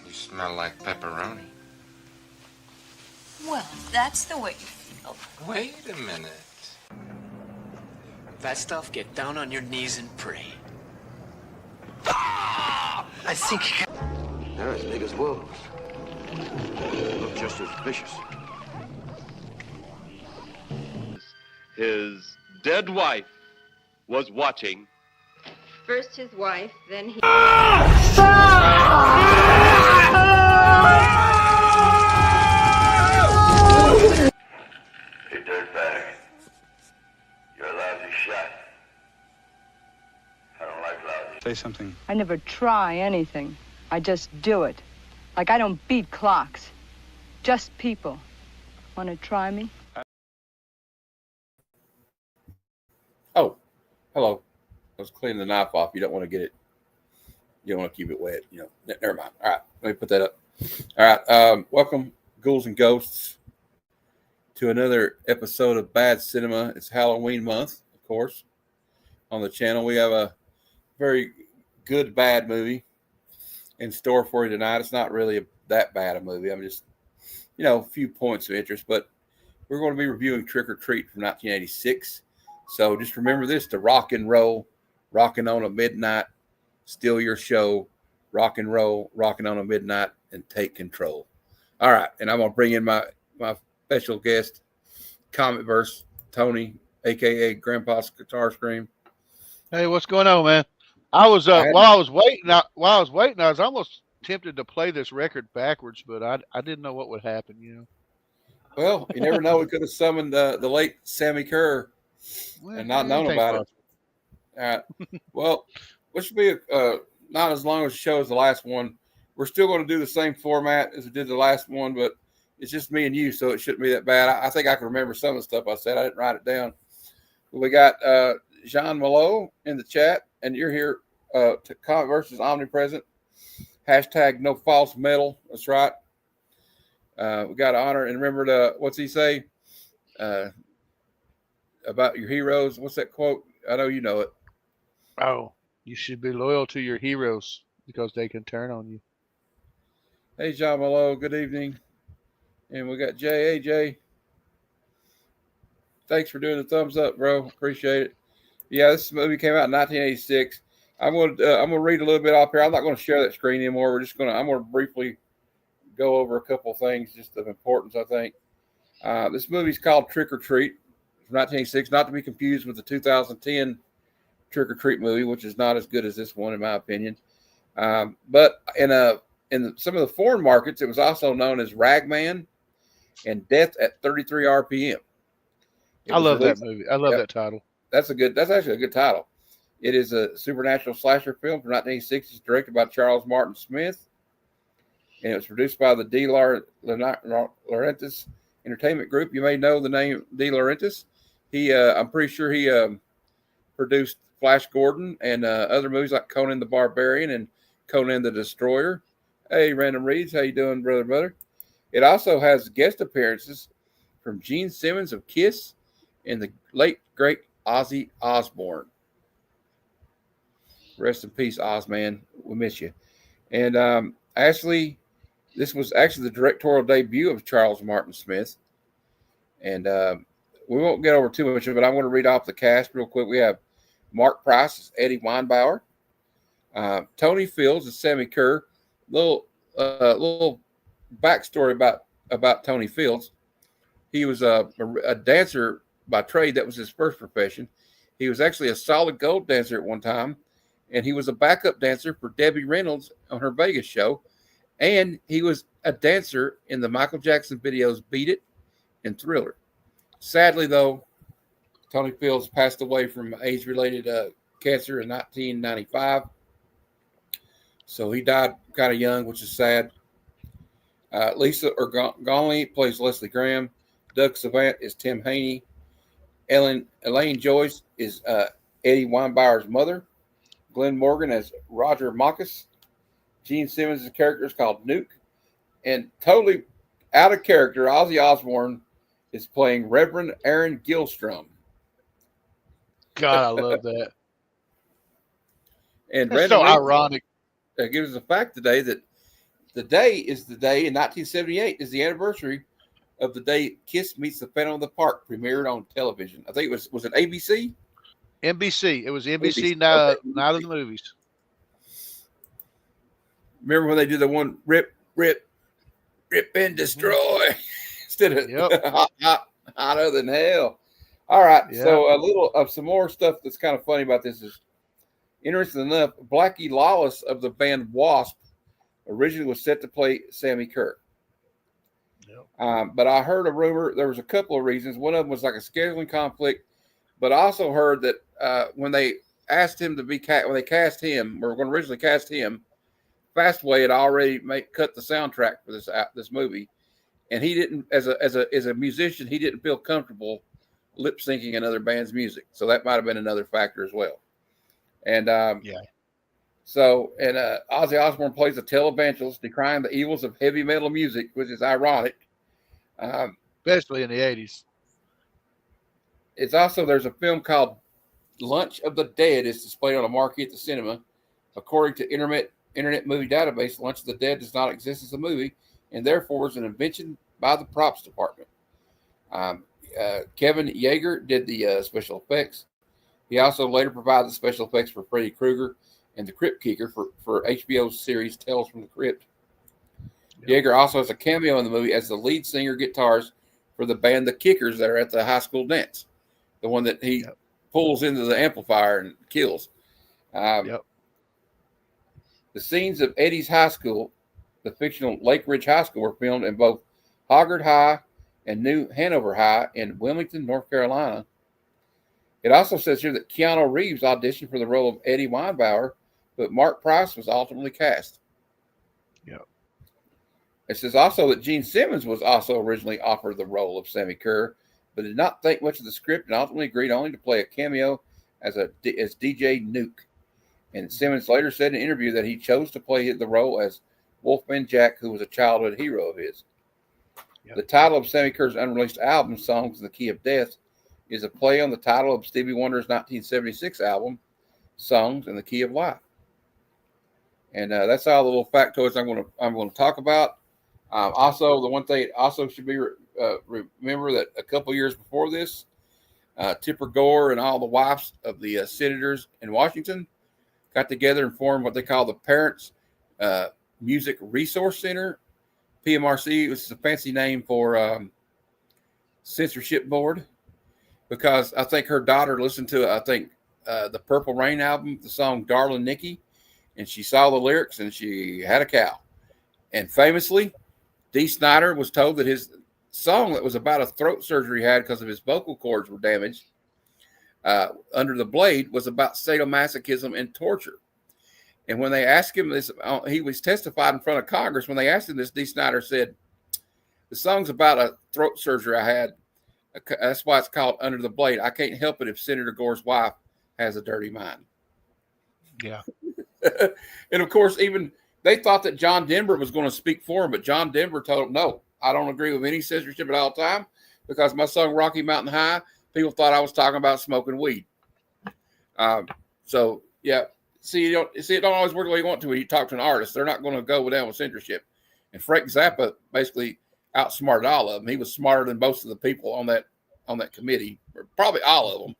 You smell like pepperoni. Well, if that's the way you feel. Wait a minute. That stuff, get down on your knees and pray. I think... They're as big as wolves. Look just as vicious. His dead wife was watching. First his wife, then he... Hey, dirtbag. You're a lousy shot. I don't like lousy. Say something. I never try anything. I just do it. Like I don't beat clocks. Just people. Want to try me? Oh, hello. I was cleaning the knife off. You don't want to get it. You don't want to keep it wet. You know, never mind. All right, let me put that up. All right. Welcome, Ghouls and Ghosts, to another episode of Bad Cinema. It's Halloween month, of course. On the channel, we have a very good bad movie in store for you tonight. It's not really that bad a movie. I'm just, a few points of interest. But we're going to be reviewing Trick or Treat from 1986. So just remember this: to rock and roll, rocking on a midnight, steal your show, rock and roll, rocking on a midnight, and take control. All right, and I'm going to bring in my special guest, Comet Verse, Tony, a.k.a. Grandpa's Guitar Scream. Hey, what's going on, man? I was while I was waiting, I was almost tempted to play this record backwards, but I didn't know what would happen, Well, you never know. We could have summoned the late Sammy Kerr and not known about it. All right. Well, this should be not as long as the show as the last one. We're still going to do the same format as we did the last one, but it's just me and you, so it shouldn't be that bad. I think I can remember some of the stuff I said. I didn't write it down. We got Jean Malo in the chat, and you're here to Comet versus Omnipresent. Hashtag no false metal. That's right. We got to honor and remember to, what's he say about your heroes? What's that quote? I know you know it. Oh, you should be loyal to your heroes because they can turn on you. Hey, John Malo, good evening. And we got Jay. Hey, Jay. Thanks for doing the thumbs up, bro. Appreciate it. Yeah, this movie came out in 1986. I'm gonna read a little bit off here. I'm not going to share that screen anymore. I'm going to briefly go over a couple of things just of importance, I think. This movie's called Trick or Treat from 1986, not to be confused with the 2010 Trick or Treat movie, which is not as good as this one, in my opinion. But in some of the foreign markets, it was also known as Ragman and Death at 33 RPM. I love that movie. I love that title. That's actually a good title. It is a supernatural slasher film from 1986. It's directed by Charles Martin Smith, and it was produced by the De Laurentiis Entertainment Group. You may know the name De Laurentiis. I'm pretty sure he produced Flash Gordon and other movies like Conan the Barbarian and Conan the Destroyer. Hey, Random Reeds, how you doing, brother? It also has guest appearances from Gene Simmons of Kiss and the late, great Ozzy Osbourne. Rest in peace, Oz, man. We miss you. And this was actually the directorial debut of Charles Martin Smith. And we won't get over too much of it. I'm going to read off the cast real quick. We have Mark Price as Eddie Weinbauer. Tony Fields as Sammy Kerr. Little backstory about Tony Fields. He was a dancer by trade. That was his first profession. He was actually a solid gold dancer at one time, and he was a backup dancer for Debbie Reynolds on her Vegas show, and he was a dancer in the Michael Jackson videos Beat It and Thriller. Sadly, though, Tony Fields passed away from age-related cancer in 1995. So he died kind of young, which is sad. Lisa Gonley plays Leslie Graham. Doug Savant is Tim Haney. Elaine Joyce is Eddie Weinbauer's mother. Glenn Morgan as Roger Marcus. Gene Simmons' character is called Nuke. And totally out of character, Ozzy Osbourne is playing Reverend Aaron Gilstrom. God, I love that. And that's so ironic. Gives us a fact today that the day is the day in 1978 is the anniversary of the day Kiss Meets the Phantom of the Park premiered on television. I think it was it ABC? NBC. It was NBC. NBC. Now, Okay. now the movies. Remember when they did the one rip and destroy instead of Yep. hotter than hell. All right, Yeah. so a little of some more stuff that's kind of funny about this is, interesting enough, Blackie Lawless of the band Wasp originally was set to play Sammy Kerr. Yep. But I heard a rumor. There was a couple of reasons. One of them was like a scheduling conflict, but I also heard that when they asked him to be when they cast him, or when originally cast him, Fastway had already cut the soundtrack for this movie, and he didn't, as a musician, he didn't feel comfortable lip syncing another band's music. So that might have been another factor as well. And Yeah. So, and Ozzy Osbourne plays a televangelist decrying the evils of heavy metal music, which is ironic. Especially in the 80s. It's also, there's a film called Lunch of the Dead is displayed on a marquee at the cinema. According to Internet Movie Database, Lunch of the Dead does not exist as a movie and therefore is an invention by the props department. Kevin Yeager did the special effects. He also later provided the special effects for Freddy Krueger and the Crypt Keeper for HBO's series Tales from the Crypt. Yep. Yeager also has a cameo in the movie as the lead singer guitarist for the band The Kickers that are at the high school dance, the one that he pulls into the amplifier and kills. Yep. The scenes of Eddie's high school, the fictional Lake Ridge High School, were filmed in both Hoggard High and New Hanover High in Wilmington, North Carolina. It also says here that Keanu Reeves auditioned for the role of Eddie Weinbauer, but Mark Price was ultimately cast. Yep. It says also that Gene Simmons was also originally offered the role of Sammy Kerr, but did not think much of the script and ultimately agreed only to play a cameo as DJ Nuke. And Simmons later said in an interview that he chose to play the role as Wolfman Jack, who was a childhood hero of his. Yep. The title of Sammy Kerr's unreleased album, Songs in the Key of Death, is a play on the title of Stevie Wonder's 1976 album, Songs in the Key of Life. And that's all the little factoids I'm going to talk about. Also, the one thing also should be remember that a couple years before this, Tipper Gore and all the wives of the senators in Washington got together and formed what they call the Parents Music Resource Center, PMRC, which is a fancy name for censorship board, because I think her daughter listened to, the Purple Rain album, the song Darling Nikki, and she saw the lyrics and she had a cow. And famously, Dee Snider was told that his song that was about a throat surgery he had because of his vocal cords were damaged, Under the Blade, was about sadomasochism and torture. And when they asked him this, he was testified in front of Congress. When they asked him this, Dee Snider said, the song's about a throat surgery I had. That's why it's called Under the Blade. I can't help it if Senator Gore's wife has a dirty mind. Yeah. And of course, even they thought that John Denver was going to speak for him, but John Denver told him, no, I don't agree with any censorship at all time, because my song Rocky Mountain High, people thought I was talking about smoking weed. So yeah, it don't always work the way you want to when you talk to an artist. They're not going to go down with censorship. And Frank Zappa basically outsmarted all of them. He was smarter than most of the people on that committee, or probably all of them.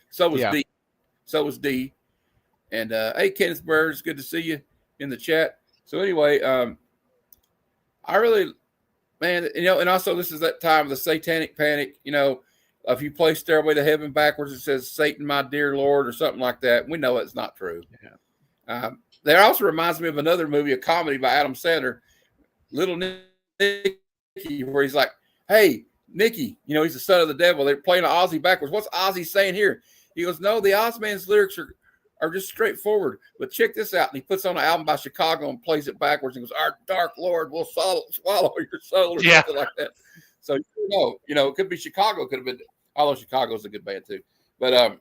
So was Dee. And hey, Kenneth Bird, it's good to see you in the chat. So anyway, I really, man, and also this is that time of the satanic panic. If you play Stairway to Heaven backwards, it says Satan, my dear Lord, or something like that. We know it's not true. Yeah. That also reminds me of another movie, a comedy by Adam Sandler, Little Nicky, where he's like, hey, Nicky, he's the son of the devil. They're playing Ozzy backwards. What's Ozzy saying here? He goes, no, the Ozman's lyrics are just straightforward. But check this out. And he puts on an album by Chicago and plays it backwards and goes, our dark Lord will swallow your soul, or something like that. So, it could be Chicago, could have been, although Chicago's a good band too. But,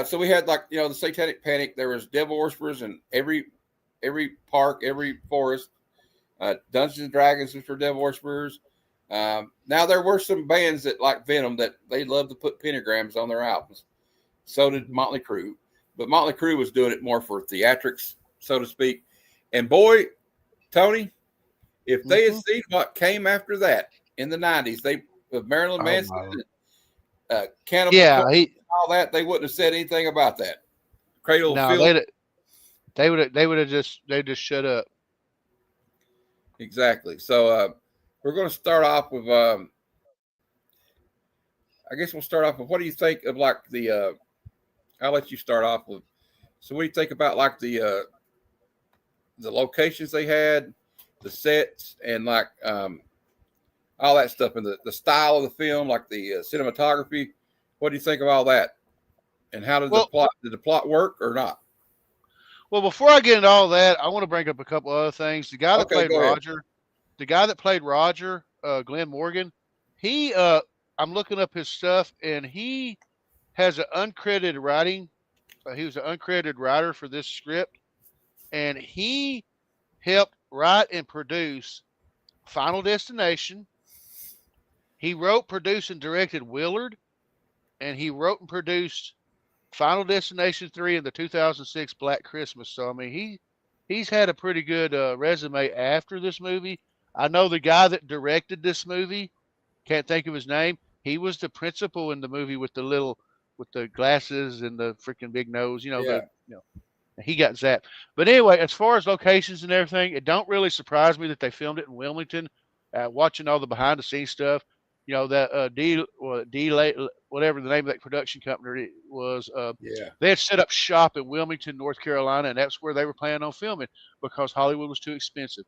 so we had the satanic panic. There was devil worshippers in every park, every forest, Dungeons and Dragons, which were devil worshippers. Now there were some bands that like Venom that they love to put pentagrams on their albums. So did Motley Crue, but Motley Crue was doing it more for theatrics, so to speak. And boy, Tony, if they had Mhm. seen what came after that in the 90s, they with Marilyn Manson, Cannibal Yeah, Corpse, all that, they wouldn't have said anything about that. Cradle of no, Filth. they would have just shut up. Exactly. So we're going to start off with. I guess we'll start off with what do you think of like the? I'll let you start off with. So what do you think about like the locations they had, the sets, and like all that stuff, and the style of the film, like the cinematography? What do you think of all that? And how did the plot work or not? Well, before I get into all that, I want to bring up a couple other things. The guy that Okay, played go ahead. Roger, Glenn Morgan, he I'm looking up his stuff, and he has an uncredited writing. He was an uncredited writer for this script, and he helped write and produce Final Destination. He wrote, produced, and directed Willard, and he wrote and produced Final Destination 3 and the 2006 Black Christmas. So, I mean, he's had a pretty good resume after this movie. I know the guy that directed this movie, can't think of his name. He was the principal in the movie with the glasses and the freaking big nose, he got zapped. But anyway, as far as locations and everything, it don't really surprise me that they filmed it in Wilmington. Watching all the behind the scenes stuff, that whatever the name of that production company was, they had set up shop in Wilmington, North Carolina, and that's where they were planning on filming because Hollywood was too expensive.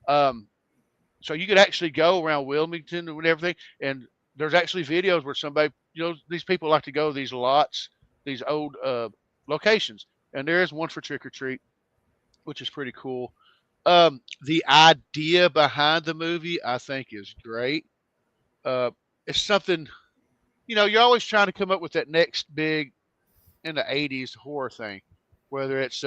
So you could actually go around Wilmington and everything, and there's actually videos where somebody, these people like to go to these lots, these old locations, and there is one for Trick or Treat, which is pretty cool. The idea behind the movie, I think, is great. It's something, you're always trying to come up with that next big in the 80s horror thing, whether it's,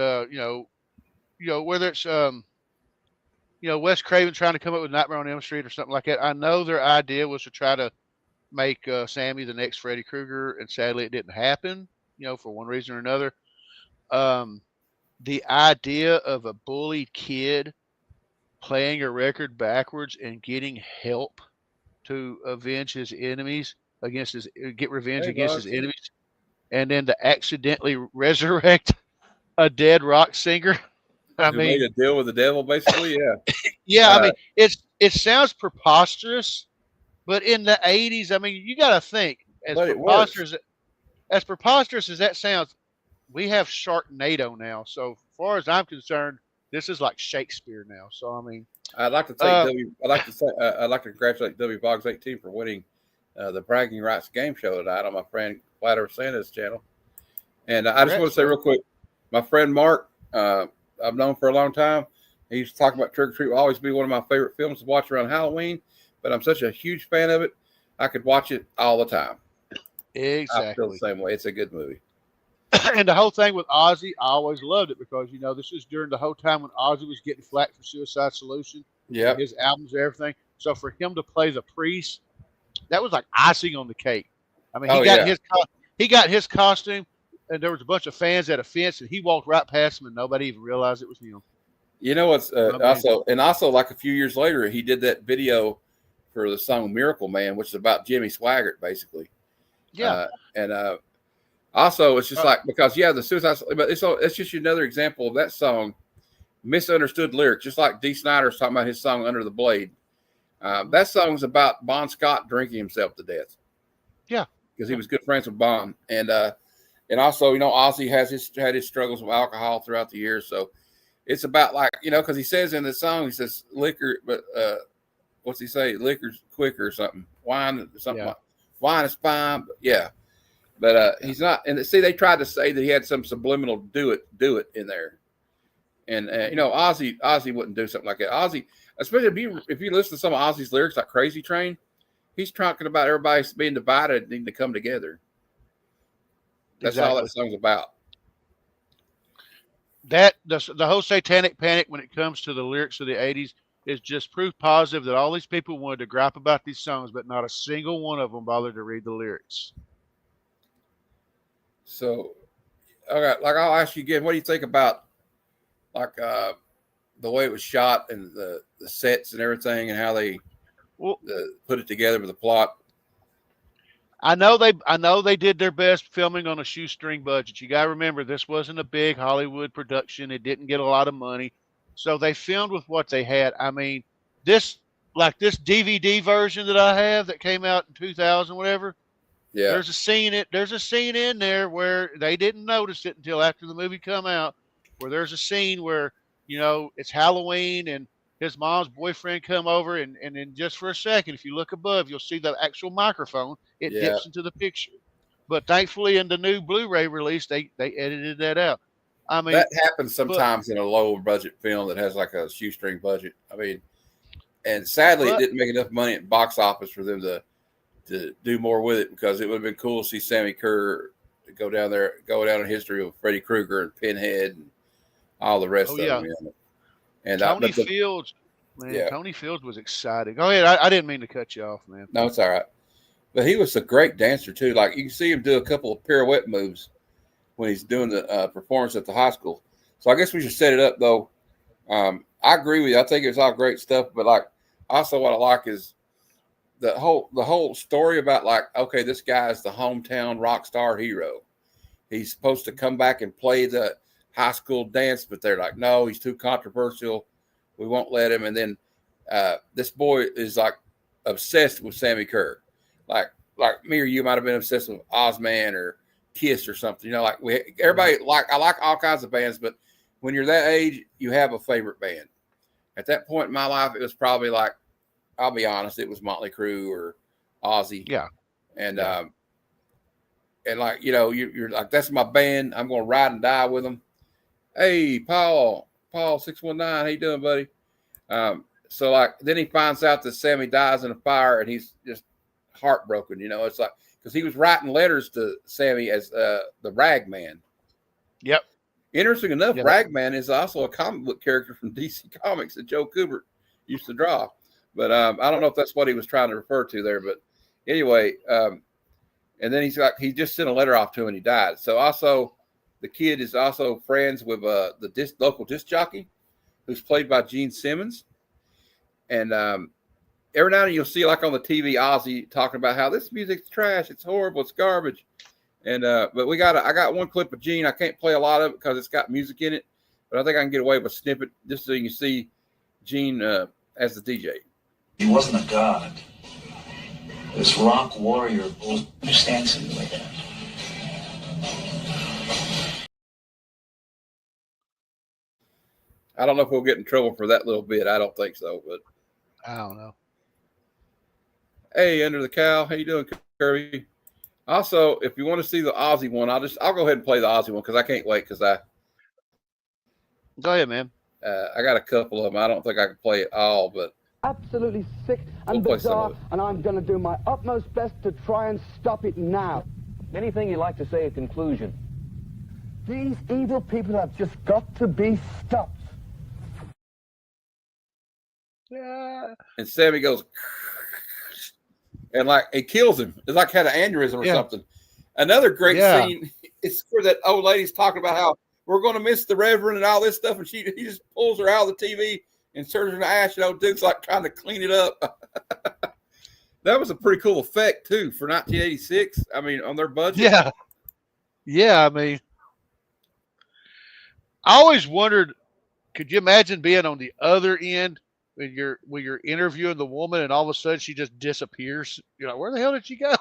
Wes Craven trying to come up with Nightmare on Elm Street or something like that. I know their idea was to try to make Sammy the next Freddy Krueger, and sadly it didn't happen, for one reason or another. The idea of a bullied kid playing a record backwards and getting help to avenge his enemies get revenge against his enemies, and then to accidentally resurrect a dead rock singer. I mean, made a deal with the devil, basically. Yeah. Yeah. I mean, it sounds preposterous, but in the 80s, I mean, you got to think as preposterous as that sounds, we have Sharknado now. So far as I'm concerned, this is like Shakespeare now. So, I mean, I'd like to congratulate W Boggs 18 for winning the Bragging Rights game show tonight on my friend Flat Earth Santa's channel. And I just want to say real quick, my friend Mark, I've known for a long time. He used to talk about Trick or Treat will always be one of my favorite films to watch around Halloween, but I'm such a huge fan of it, I could watch it all the time. Exactly. I feel the same way. It's a good movie. And the whole thing with Ozzy, I always loved it because, this is during the whole time when Ozzy was getting flack for Suicide Solution. Yeah. His albums and everything. So for him to play the priest, that was like icing on the cake. I mean, he got his costume, and there was a bunch of fans at a fence, and he walked right past them, and nobody even realized it was him. You know what's also like a few years later, he did that video for the song Miracle Man, which is about Jimmy Swaggart, basically. Yeah. Also, it's just like, because the Suicide, but it's just another example of that song, misunderstood lyrics, just like Dee Snider's talking about his song Under the Blade. That song's about Bon Scott drinking himself to death. Yeah. Because he was good friends with Bon. And also, Ozzy had his struggles with alcohol throughout the years. So it's about like, because he says in the song, he says liquor, but what's he say? Liquor's quicker or something. Wine, something like wine is fine. But yeah. But he's not. And see, they tried to say that he had some subliminal do it in there. And Ozzy wouldn't do something like that. Ozzy, especially if you listen to some of Ozzy's lyrics, like Crazy Train, he's talking about everybody being divided and needing to come together. That's all that song's about. The whole satanic panic when it comes to the lyrics of the 80s is just proof positive that all these people wanted to gripe about these songs, but not a single one of them bothered to read the lyrics. So, all right, like I'll ask you again, what do you think about like the way it was shot and the sets and everything and how they put it together with the plot. I know they did their best filming on a shoestring budget. You got to remember, this wasn't a big Hollywood production. It didn't get a lot of money. So they filmed with what they had. I mean, this DVD version that I have that came out in 2000, whatever. Yeah. There's a scene in there where they didn't notice it until after the movie come out, where there's a scene where, it's Halloween and his mom's boyfriend come over and then just for a second, if you look above, you'll see the actual microphone. It dips into the picture. But thankfully in the new Blu-ray release, they edited that out. I mean, that happens sometimes in a low budget film that has like a shoestring budget. I mean, and sadly it didn't make enough money at box office for them to do more with it, because it would have been cool to see Sammy Kerr go down in history with Freddy Krueger and Pinhead and all the rest of them. And Tony Fields, man, Tony Fields was exciting. Go ahead. I didn't mean to cut you off, man. No, it's all right. But he was a great dancer too. Like you can see him do a couple of pirouette moves when he's doing the performance at the high school. So I guess we should set it up though. I agree with you. I think it's all great stuff. But like also what I like is the whole story about like, okay, this guy is the hometown rock star hero. He's supposed to come back and play the high school dance, but they're like, no, he's too controversial. We won't let him. And then this boy is like obsessed with Sammy Kerr. Like me or you might have been obsessed with Ozman or Kiss or something. Like everybody I like all kinds of bands, but when you're that age, you have a favorite band. At that point in my life, it was probably like, I'll be honest, it was Motley Crue or Ozzy. Yeah. And like, you're like, that's my band. I'm going to ride and die with them. Hey, Paul 619, how you doing, buddy? So like, then he finds out that Sammy dies in a fire and he's just heartbroken. It's like, because he was writing letters to Sammy as the Ragman. Yep. Interesting enough, Ragman is also a comic book character from DC Comics that Joe Kubert used to draw. But I don't know if that's what he was trying to refer to there. But anyway, and then he just sent a letter off to him and he died. So also, the kid is also friends with the local disc jockey, who's played by Gene Simmons. And every now and then you'll see, like on the TV, Ozzy talking about how this music's trash, it's horrible, it's garbage. And but I got one clip of Gene. I can't play a lot of it because it's got music in it, but I think I can get away with a snippet just so you can see Gene as the DJ. He wasn't a god. This rock warrior understands him like that. I don't know if we'll get in trouble for that little bit. I don't think so, but I don't know. Hey, Under the Cow, how you doing, Kirby? Also, if you want to see the Ozzy one, I'll go ahead and play the Ozzy one because I can't wait because Go ahead, man. I got a couple of them. I don't think I can play it all, but absolutely sick and bizarre, and I'm going to do my utmost best to try and stop it now. Anything you'd like to say in conclusion? These evil people have just got to be stopped. Yeah. And Sammy goes, and like it kills him. It's like had an aneurysm or something. Another great scene is where that old lady's talking about how we're going to miss the Reverend and all this stuff, and he just pulls her out of the TV and turns her to ash. Duke's like trying to clean it up. That was a pretty cool effect too for 1986. I mean, on their budget. Yeah. I mean, I always wondered, could you imagine being on the other end when you're interviewing the woman and all of a sudden she just disappears? You're like, where the hell did she go?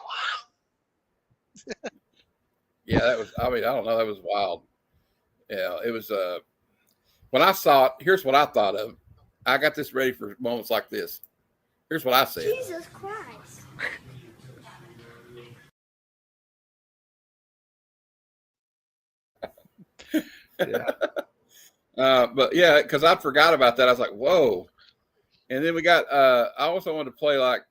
Yeah, that was. I mean, I don't know. That was wild. Yeah, it was. When I saw it, here's what I thought of. I got this ready for moments like this. Here's what I said. Jesus Christ. But yeah, because I forgot about that. I was like, whoa. And then we got, I also wanted to play like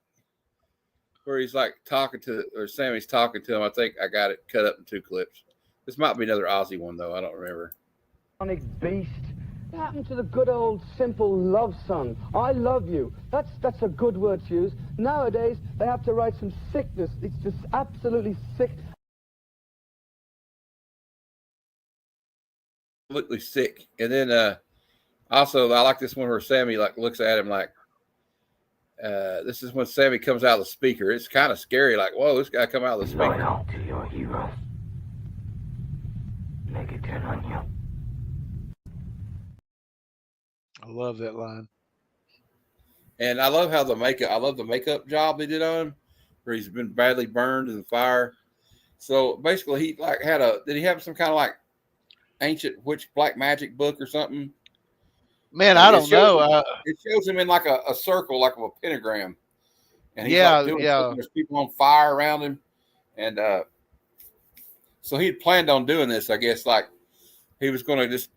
where he's like talking to, or Sammy's talking to him. I think I got it cut up in 2 clips. This might be another Ozzy one though. I don't remember. Beast. What happened to the good old simple love song? I love you. That's a good word to use. Nowadays, they have to write some sickness. It's just absolutely sick. Absolutely sick. And then Also, I like this one where Sammy like looks at him like, this is when Sammy comes out of the speaker. It's kind of scary. Like, whoa, this guy come out of the speaker. Loyal to your hero. Make it turn on you. I love that line. And I love how the makeup job they did on him, where he's been badly burned in the fire. So basically, he like did he have some kind of like ancient witch black magic book or something? Man, I don't know. It shows him in like a circle, like a pentagram. And he's Yeah, like doing yeah. something. There's people on fire around him. And so he had planned on doing this, I guess, like he was going to just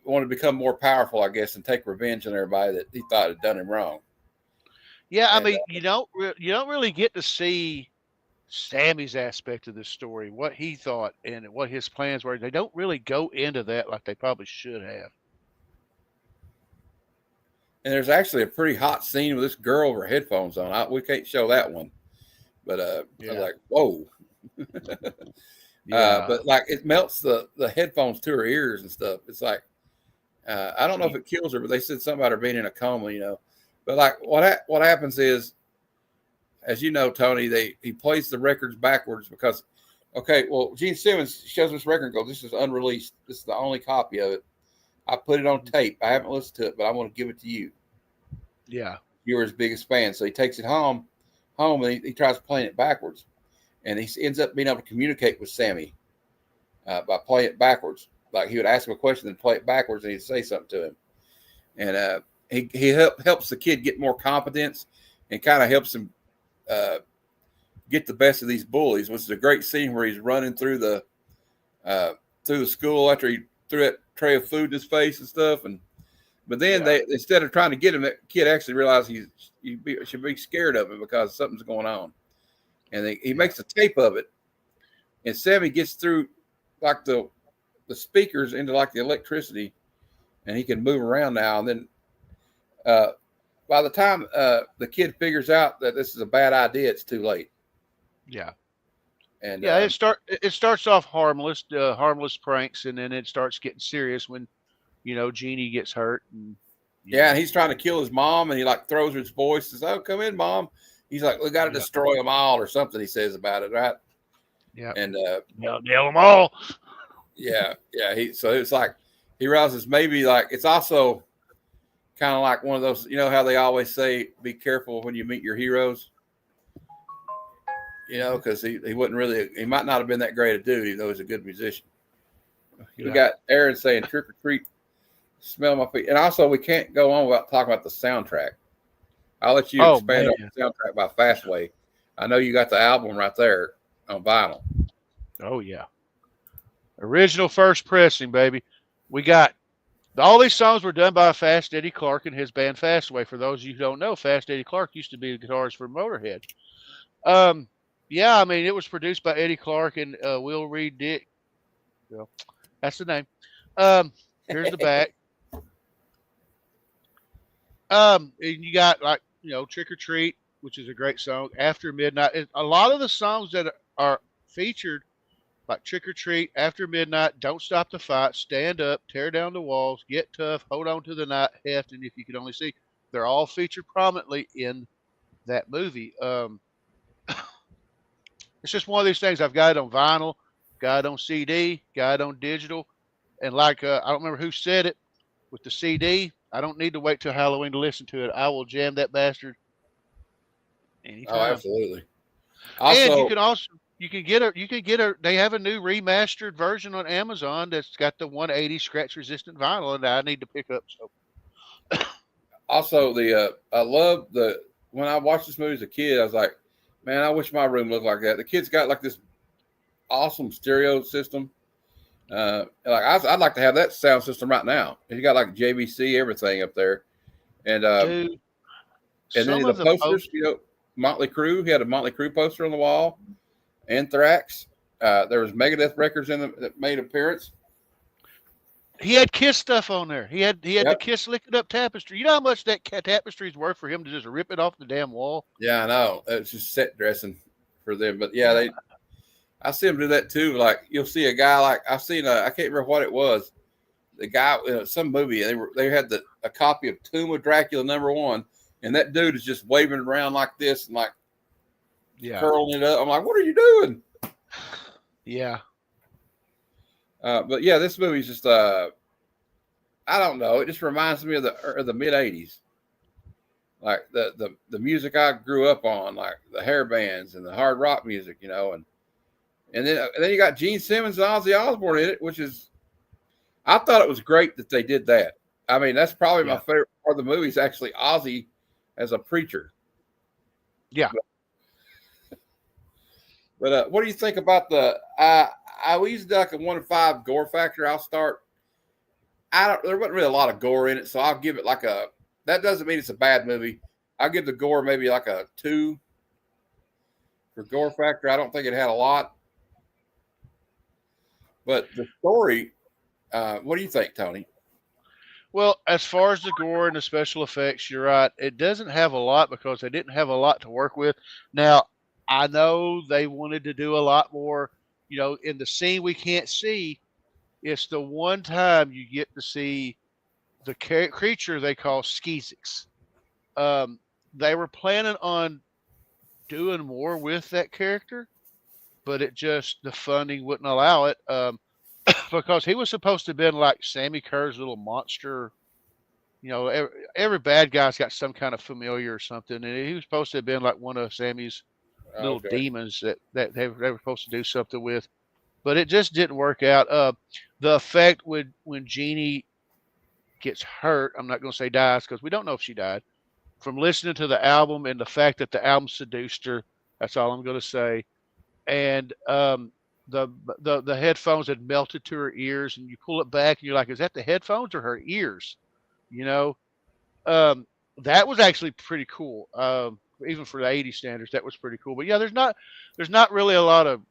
want to become more powerful, I guess, and take revenge on everybody that he thought had done him wrong. Yeah, I And, mean, you don't really get to see Sammy's aspect of this story, what he thought and what his plans were. They don't really go into that like they probably should have. And there's actually a pretty hot scene with this girl with her headphones on. We can't show that one, but I was like, whoa. But like it melts the headphones to her ears and stuff. It's like, I don't know if it kills her, but they said something about her being in a coma, you know. But like what happens is, as you know, Tony, he plays the records backwards because, okay, well, Gene Simmons shows this record and goes, this is unreleased. This is the only copy of it. I put it on tape. I haven't listened to it, but I want to give it to you. Yeah. You're his biggest fan. So he takes it home and he tries playing it backwards. And he ends up being able to communicate with Sammy by playing it backwards. Like he would ask him a question and play it backwards and he'd say something to him. And he helps the kid get more competence and kind of helps him get the best of these bullies, which is a great scene where he's running through the school after he threw that tray of food in his face and stuff. But then they, instead of trying to get him, that kid actually realized he should be scared of him because something's going on. And he makes a tape of it. And Sammy gets through like the speakers into like the electricity and he can move around now. And then by the time the kid figures out that this is a bad idea, it's too late. Yeah. And it starts off harmless pranks, and then it starts getting serious when, you know, Jeannie gets hurt. And and he's trying to kill his mom, and he like throws her his voice, says, "Oh, come in, Mom." He's like, "We got to destroy them all," or something. He says about it, right? Yeah. And nail them all. Yeah. So it's like he realizes maybe like it's also kind of like one of those, you know, how they always say, "Be careful when you meet your heroes." You know, because he might not have been that great a dude, even though he's a good musician. We got Aaron saying trick or treat, smell my feet. And also, we can't go on without talking about the soundtrack. I'll let you expand on the soundtrack by Fastway. I know you got the album right there on vinyl. Oh, yeah. Original first pressing, baby. We got all these songs were done by Fast Eddie Clarke and his band Fastway. For those of you who don't know, Fast Eddie Clarke used to be the guitarist for Motorhead. Yeah, I mean, it was produced by Eddie Clarke and Will Reed Dick. Well, that's the name. Here's the back. And you got, like, you know, Trick or Treat, which is a great song. After Midnight. A lot of the songs that are featured, like Trick or Treat, After Midnight, Don't Stop the Fight, Stand Up, Tear Down the Walls, Get Tough, Hold On to the Night, Heft, and If You Could Only See, they're all featured prominently in that movie. It's just one of these things. I've got it on vinyl, got it on CD, got it on digital. And like, I don't remember who said it with the CD. I don't need to wait till Halloween to listen to it. I will jam that bastard anytime. Oh, absolutely. Also, and you can get a, they have a new remastered version on Amazon that's got the 180 scratch resistant vinyl and I need to pick up. So also I love when I watched this movie as a kid, I was like, man, I wish my room looked like that. The kid's got like this awesome stereo system. Like I'd like to have that sound system right now. He got like JVC, everything up there. And dude, and then the posters, you know, Motley Crue. He had a Motley Crue poster on the wall. Anthrax. There was Megadeth records in them that made appearance. He had Kiss stuff on there. He had the Kiss Lick It Up tapestry. You know how much that tapestry is worth for him to just rip it off the damn wall? Yeah, I know. It's just set dressing for them. But yeah, I see them do that too. Like you'll see a guy like I've seen I can't remember what it was. the guy some movie they had a copy of Tomb of Dracula #1, and that dude is just waving around like this and like curling it up. I'm like, what are you doing? Yeah. But yeah, this movie's just I don't know. It just reminds me of the mid '80s, like the music I grew up on, like the hair bands and the hard rock music, you know, and then you got Gene Simmons and Ozzy Osbourne in it, which is I thought it was great that they did that. I mean, that's probably my favorite part of the movie is actually Ozzy as a preacher. Yeah. But what do you think about the? I always duck a 1 to 5 gore factor. I'll start. There wasn't really a lot of gore in it, so I'll give it like a. That doesn't mean it's a bad movie. I'll give the gore maybe like a 2 for gore factor. I don't think it had a lot, but the story. What do you think, Tony? Well, as far as the gore and the special effects, you're right. It doesn't have a lot because they didn't have a lot to work with. Now, I know they wanted to do a lot more, you know, in the scene we can't see. It's the one time you get to see the creature they call Skeezix. They were planning on doing more with that character, but the funding wouldn't allow it. Because he was supposed to have been like Sammy Kerr's little monster. You know, every bad guy's got some kind of familiar or something, and he was supposed to have been like one of Sammy's little demons that they were supposed to do something with, but it just didn't work out. The effect when Jeannie gets hurt, I'm not going to say dies because we don't know if she died, from listening to the album and the fact that the album seduced her. That's all I'm going to say. And the headphones had melted to her ears, and you pull it back and you're like, is that the headphones or her ears? You know, that was actually pretty cool. Even for the 80s standards, that was pretty cool. But yeah, there's not really a lot of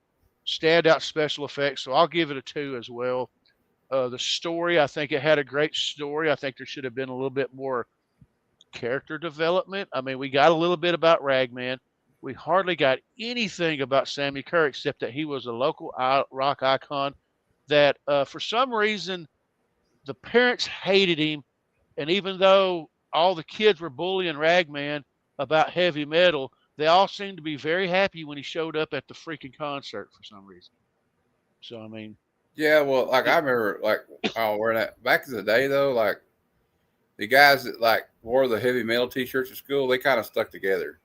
standout special effects, so I'll give it a 2 as well. The story, I think it had a great story. I think there should have been a little bit more character development. I mean, we got a little bit about Ragman. We hardly got anything about Sammy Kerr except that he was a local rock icon that for some reason the parents hated him. And even though all the kids were bullying Ragman about heavy metal, they all seemed to be very happy when he showed up at the freaking concert for some reason. So, I mean. Yeah, well, like I remember wearing that back in the day though, like the guys that like wore the heavy metal t-shirts at school, they kind of stuck together.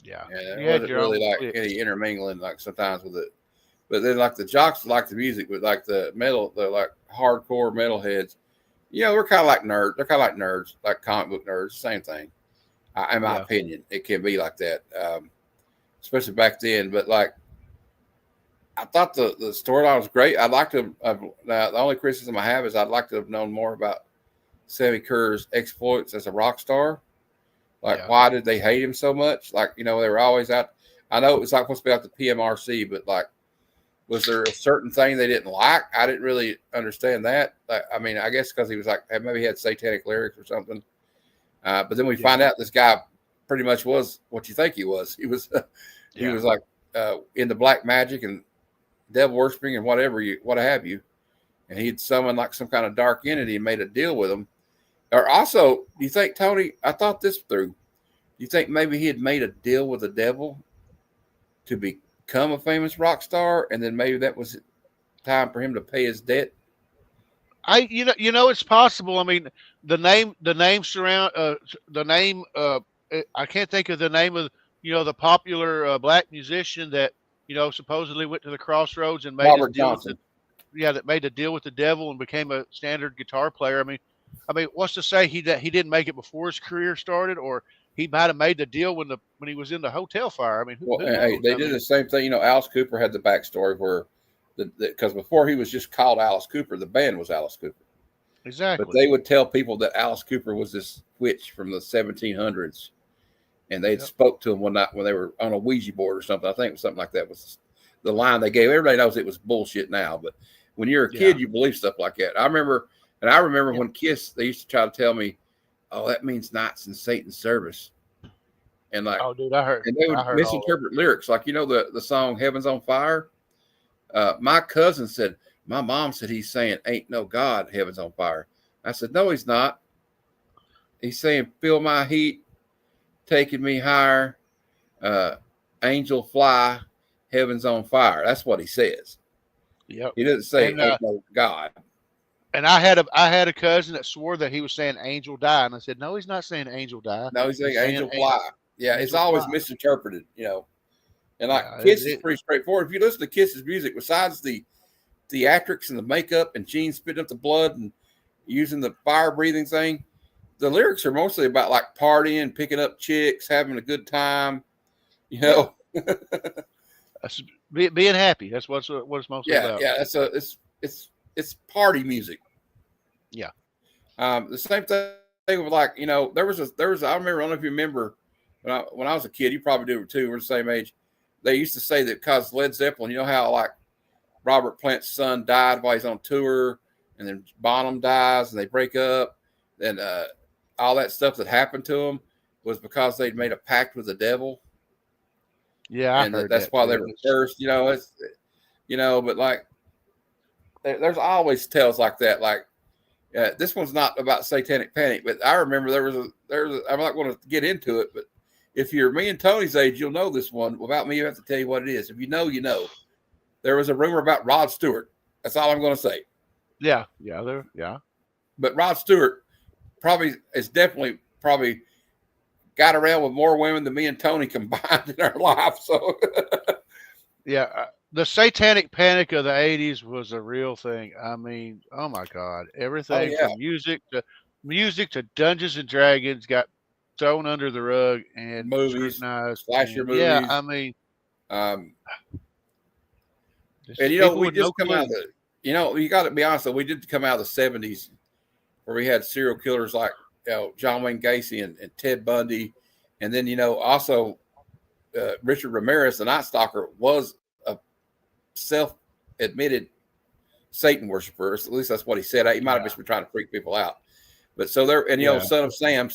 Yeah, and it wasn't really like any intermingling like sometimes with it. But then like the jocks like the music, but like the metal, the like hardcore metalheads, you know, we're kind of like nerds. They're kind of like nerds, like comic book nerds. Same thing, in my opinion. It can be like that, especially back then. But like, I thought the storyline was great. I'd like to. The only criticism I have is I'd like to have known more about Sammy Kerr's exploits as a rock star. Like, why did they hate him so much? Like, you know, they were always out. I know it was like supposed to be out the PMRC, but like, was there a certain thing they didn't like? I didn't really understand that. Like, I mean, I guess because he was like, maybe he had satanic lyrics or something. But then we find out this guy pretty much was what you think he was. He was, he was like into black magic and devil worshiping and what have you. And he'd summoned like some kind of dark entity and made a deal with him. Or also, do you think, Tony, I thought this through. Do you think maybe he had made a deal with the devil to become a famous rock star, and then maybe that was time for him to pay his debt? You know, it's possible. I mean, the name I can't think of the name of, you know, the popular black musician that, you know, supposedly went to the crossroads and made Robert Johnson. That made a deal with the devil and became a standard guitar player. I mean, what's to say he didn't make it before his career started, or he might have made the deal when he was in the hotel fire. I mean, who knows? They did the same thing. You know, Alice Cooper had the backstory where because before he was just called Alice Cooper, the band was Alice Cooper. Exactly. But they would tell people that Alice Cooper was this witch from the 1700s, and they spoke to him one night when they were on a Ouija board or something. I think it was something like that was the line they gave. Everybody knows it was bullshit now, but when you're a kid, you believe stuff like that. I remember when Kiss, they used to try to tell me, "Oh, that means Knights in Satan's Service," and like, oh, dude, I heard. And they would misinterpret lyrics, like, you know, the song "Heaven's on Fire." My cousin said, my mom said he's saying, ain't no God, heaven's on fire. I said, no, he's not. He's saying, feel my heat, taking me higher, angel fly, heaven's on fire. That's what he says. Yep. He doesn't say, And, ain't no God. And I had a cousin that swore that he was saying angel die. And I said, no, he's not saying angel die. No, he's saying angel fly. Yeah, it's angel always fly. misinterpreted, you know. And like Yeah, Kiss is pretty straightforward. If you listen to Kiss's music, besides the theatrics and the makeup and Gene spitting up the blood and using the fire breathing thing, the lyrics are mostly about like partying, picking up chicks, having a good time, you know. That's being happy. That's what it's mostly about. Yeah, it's party music. Yeah. The same thing with like, you know, there was I remember, I don't know if you remember when I was a kid, you probably do too, we're the same age. They used to say that because Led Zeppelin, you know how like Robert Plant's son died while he's on tour, and then Bonham dies and they break up, and all that stuff that happened to them was because they'd made a pact with the devil. Yeah, and that's why they were cursed. You know, it's, you know, but like there's always tales like that. Like this one's not about satanic panic, but I remember there was I'm not going to get into it, but if you're me and Tony's age, you'll know this one. Without me, you have to tell you what it is. If you know, you know. There was a rumor about Rod Stewart. That's all I'm going to say. Yeah. But Rod Stewart definitely got around with more women than me and Tony combined in our life. So, yeah, the satanic panic of the 80s was a real thing. I mean, oh my God, everything from music to Dungeons and Dragons got thrown under the rug and movies, slasher movies. Yeah, I mean, and you know, we just come out of the, you know, you got to be honest, though, we did come out of the 70s where we had serial killers like, you know, John Wayne Gacy and Ted Bundy. And then, you know, also Richard Ramirez, the Night Stalker, was a self-admitted Satan worshiper. At least that's what he said. He might have just been trying to freak people out. But so there, and, you know, Son of Sam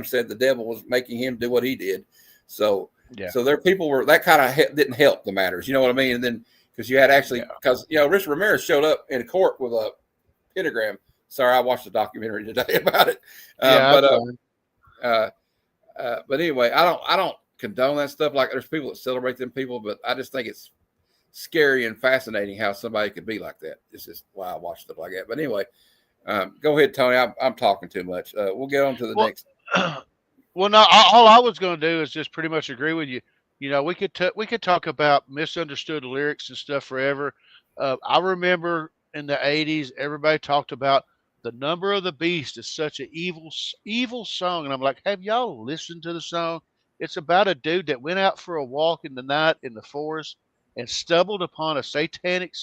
said the devil was making him do what he did. So, so there people were, that kind of didn't help the matters. You know what I mean? And then, because you had actually, because, you know, Richard Ramirez showed up in court with a pentagram. Sorry, I watched a documentary today about it. But anyway, I don't condone that stuff. Like there's people that celebrate them people, but I just think it's scary and fascinating how somebody could be like that. It's just why I watch stuff like that. But anyway, go ahead, Tony. I'm talking too much. We'll get on to the next. Well, no, all I was going to do is just pretty much agree with you. You know, we could talk about misunderstood lyrics and stuff forever. I remember in the 80s, everybody talked about The Number of the Beast is such an evil song. And I'm like, have y'all listened to the song? It's about a dude that went out for a walk in the night in the forest and stumbled upon a satanic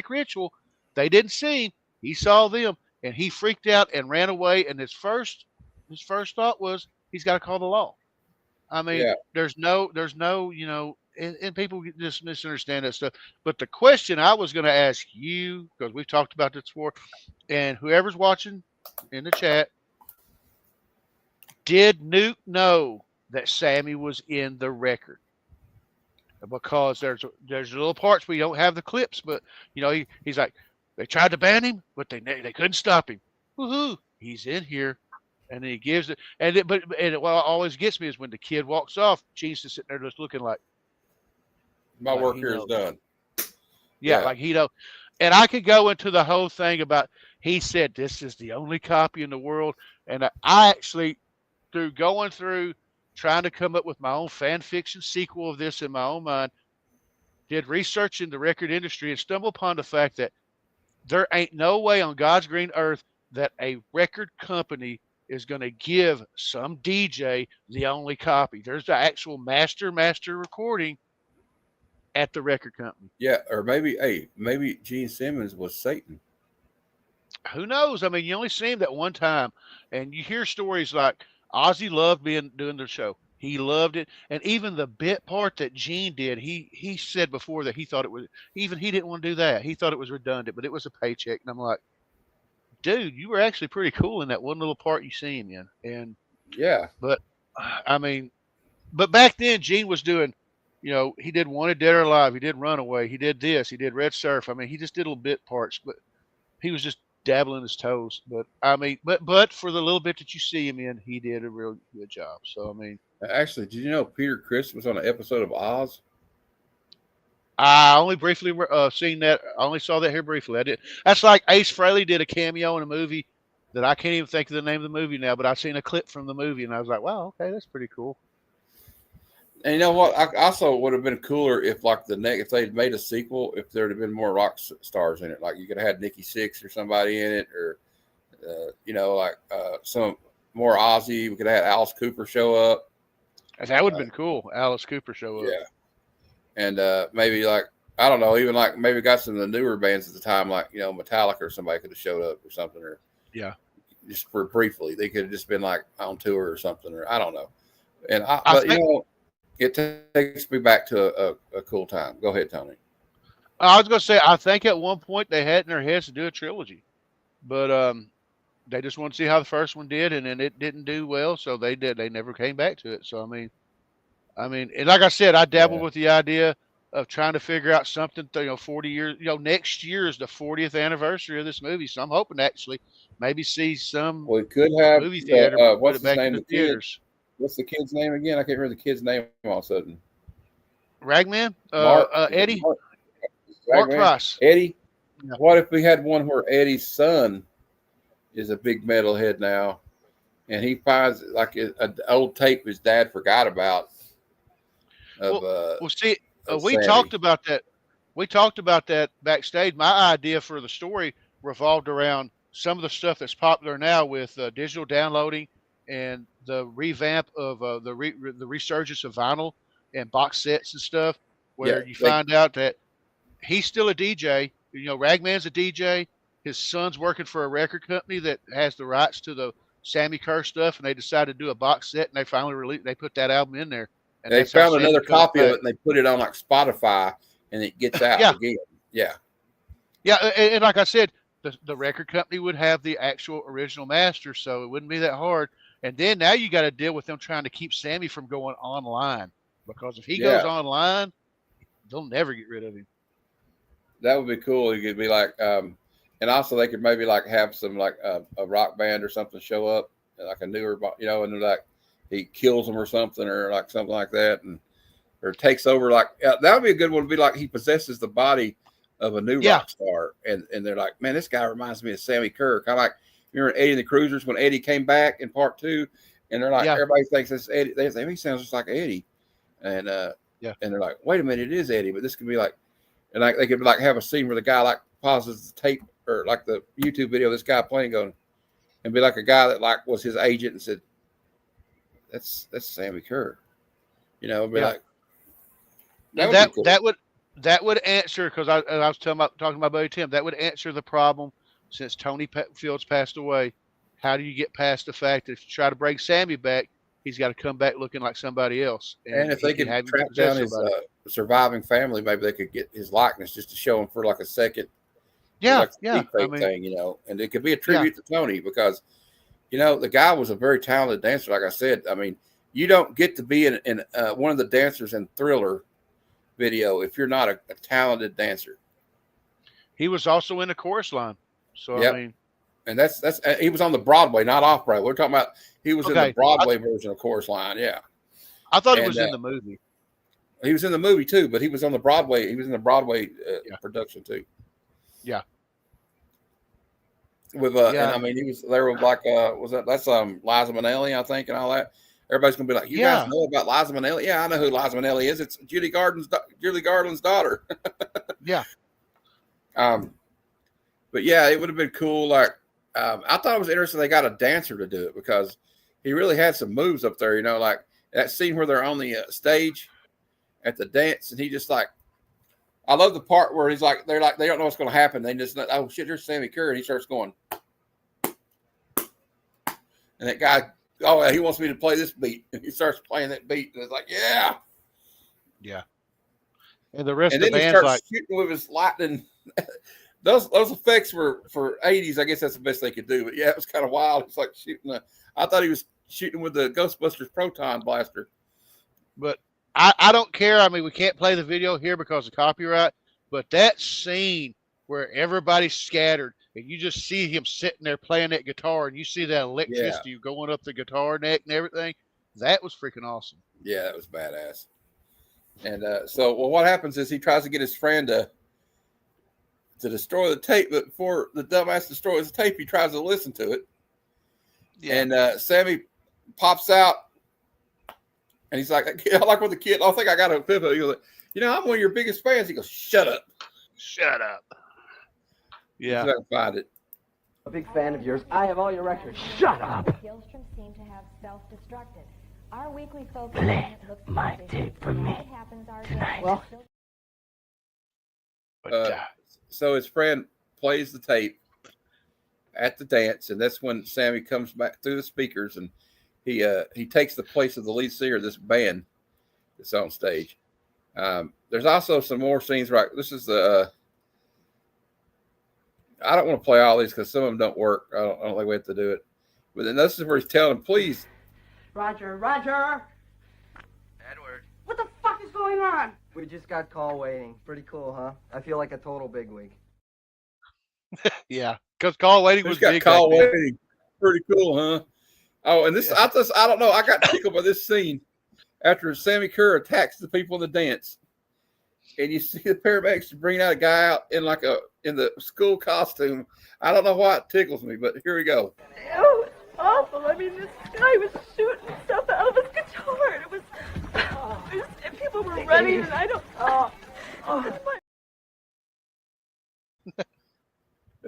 ritual. They didn't see him. He saw them and he freaked out and ran away. And his first thought was, he's got to call the law. I mean, there's no, you know, and people just misunderstand that stuff. But the question I was going to ask you, because we've talked about this before, and whoever's watching in the chat, did Nuke know that Sammy was in the record? Because there's little parts where you don't have the clips, but you know he's like, they tried to ban him, but they couldn't stop him. Woohoo! He's in here. And then he gives it, but what always gets me is when the kid walks off, Gene's just sitting there just looking like, my work here is done. Yeah, like he know. And I could go into the whole thing about, he said this is the only copy in the world. And I actually, through going through trying to come up with my own fan fiction sequel of this in my own mind, did research in the record industry and stumbled upon the fact that there ain't no way on God's green earth that a record company is going to give some DJ the only copy. There's the actual master recording at the record company. Yeah, or maybe Gene Simmons was Satan. Who knows? I mean, you only see him that one time, and you hear stories like Ozzy loved doing the show. He loved it, and even the bit part that Gene did, he said before that he thought it was, even he didn't want to do that. He thought it was redundant, but it was a paycheck. And I'm like, dude, you were actually pretty cool in that one little part you see him in. And yeah, but I mean, but back then Gene was doing You know, he did Wanted Dead or Alive. He did Runaway. He did this. He did Red Surf. I mean, he just did little bit parts, but he was just dabbling his toes. But I mean, but for the little bit that you see him in, he did a real good job. So I mean, Actually, did you know Peter Criss was on an episode of Oz? I only briefly seen that. I only saw that here briefly. I did. That's like Ace Frehley did a cameo in a movie that I can't even think of the name of the movie now, but I've seen a clip from the movie and I was like, wow, okay, that's pretty cool. And you know what? I also would have been cooler if, like, if they'd made a sequel, if there'd have been more rock stars in it. Like, you could have had Nikki Sixx or somebody in it, or some more Ozzy. We could have had Alice Cooper show up. That would have been cool. Alice Cooper show up. Yeah. And maybe, like, I don't know, even like maybe got some of the newer bands at the time, like, you know, Metallica or somebody could have showed up or something, or just for briefly. They could have just been like on tour or something, or I don't know. And it takes me back to a cool time. Go ahead, Tony. I was going to say, I think at one point they had in their heads to do a trilogy, but they just wanted to see how the first one did, and then it didn't do well, so they never came back to it. So I mean, and like I said, I dabbled with the idea of trying to figure out something. 40 years. Next year is the 40th anniversary of this movie, so I'm hoping to actually maybe see some. We could have movie theater. What's put it his back name? in the theaters. What's the kid's name again? I can't remember the kid's name all of a sudden. Ragman? Eddie? Mark Ragman? Price. Eddie? Yeah. What if we had one where Eddie's son is a big metalhead now, and he finds like an old tape his dad forgot about? We talked about that. We talked about that backstage. My idea for the story revolved around some of the stuff that's popular now with digital downloading and the revamp of the resurgence of vinyl and box sets and stuff, where you find out that he's still a DJ. Ragman's a DJ. His son's working for a record company that has the rights to the Sammy Kerr stuff, and they decided to do a box set, and they finally released. They put that album in there. And they found another copy of it, and they put it on like Spotify, and it gets out again. Yeah, and like I said, the record company would have the actual original master, so it wouldn't be that hard. And then now you got to deal with them trying to keep Sammy from going online, because if he goes online, they'll never get rid of him. That would be cool. It could be like, and also they could maybe like have some like a rock band or something show up, like a newer, and they're like he kills them or something, or like something like that, or takes over. Like that would be a good one. Would be like he possesses the body of a new rock star, and they're like, man, this guy reminds me of Sammy Kerr. Kind of like, remember Eddie and the Cruisers when Eddie came back in part 2, and they're like, everybody thinks it's Eddie. They say he sounds just like Eddie, and and they're like, wait a minute, it is Eddie, but this could be like, and like they could like have a scene where the guy like pauses the tape or like the YouTube video of this guy playing, going, and be like a guy that like was his agent and said, that's Sammy Kerr, be like that would answer, because I was talking to my buddy Tim, that would answer the problem since Tony Fields passed away. How do you get past the fact that if you try to bring Sammy back, he's got to come back looking like somebody else? And if they could track down his surviving family, maybe they could get his likeness just to show him for like a second. Thing, and it could be a tribute to Tony, because the guy was a very talented dancer. Like I said, I mean, you don't get to be in one of the dancers in Thriller video if you're not a talented dancer. He was also in the Chorus Line, so I mean, and that's he was on the Broadway, not off Broadway. We're talking about he was in the Broadway version of Chorus Line. Yeah, I thought he was in the movie. He was in the movie too, but he was on the Broadway. He was in the Broadway production too. Yeah. With and I mean, he was there with like that's Liza Minnelli, I think, and all that. Everybody's gonna be like, you guys know about Liza Minnelli? Yeah, I know who Liza Minnelli is. It's Judy Garland's daughter. Yeah. But yeah, it would have been cool. Like, I thought it was interesting they got a dancer to do it, because he really had some moves up there. Like that scene where they're on the stage at the dance, and he just like, I love the part where he's like, they don't know what's going to happen. They just, oh shit, there's Sammy Kerr, and he starts going, and that guy, oh, he wants me to play this beat, and he starts playing that beat, and it's like, yeah. And the rest and of the band's band's like shooting with his lightning. Those effects were for 80s. I guess that's the best they could do. But yeah, it was kind of wild. It's like shooting I thought he was shooting with the Ghostbusters proton blaster. But I don't care. I mean, we can't play the video here because of copyright, but that scene where everybody's scattered and you just see him sitting there playing that guitar and you see that electricity going up the guitar neck and everything, that was freaking awesome. Yeah, that was badass. And so what happens is he tries to get his friend to destroy the tape, but before the dumbass destroys the tape, he tries to listen to it. Yeah. And Sammy pops out, and he's like, I like what the kid, I think I got a epiphany. He goes, I'm one of your biggest fans. He goes, shut up. Shut up. Yeah. I can find it. A big fan of yours. I have all your records. Shut up. Gilstrom seemed to have self-destructed. Our weekly focus Play my tape for me tonight. Well, so his friend plays the tape at the dance, and that's when Sammy comes back through the speakers, and he takes the place of the lead singer of this band that's on stage. There's also some more scenes. Right, this is the. I don't want to play all these because some of them don't work. I don't think we have to do it. But then this is where he's telling him, please. Roger. Edward. What the fuck is going on? we just got call waiting. Pretty cool, huh? I feel like a total bigwig. Yeah, because call waiting was big. Call waiting. Pretty cool, huh? Oh, and this, I don't know. I got tickled by this scene after Sammy Kerr attacks the people in the dance. And you see the paramedics bringing out a guy out in in the school costume. I don't know why it tickles me, but here we go. It was awful. I mean, this guy was shooting stuff out of his guitar. It was and people were running, and I don't.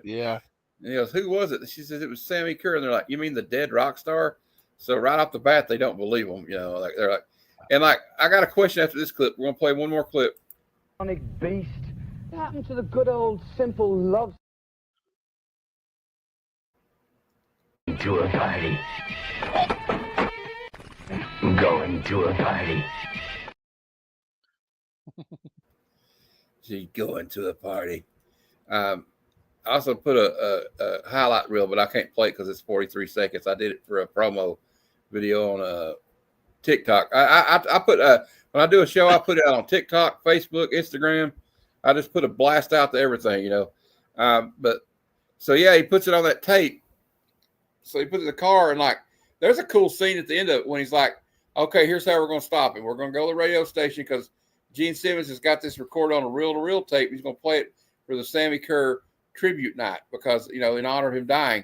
Yeah. And he goes, "Who was it?" She says it was Sammy Kerr, and they're like, "You mean the dead rock star?" So right off the bat, they don't believe him. You know, they're like, and I got a question after this clip. We're gonna play one more clip. Sonic beast. What happened to the good old simple love? To a party. Going to a party. She's going to a party. I also put a highlight reel, but I can't play it because it's 43 seconds. I did it for a promo video on TikTok. I put when I do a show, I put it out on TikTok, Facebook, Instagram. I just put a blast out to everything, you know. But so yeah, he puts it on that tape. So he puts it in the car, and there's a cool scene at the end of it when he's like, "Okay, here's how we're going to stop it. We're going to go to the radio station because Gene Simmons has got this recorded on a reel-to-reel tape. He's going to play it for the Sammy Kerr tribute night because, you know, in honor of him dying."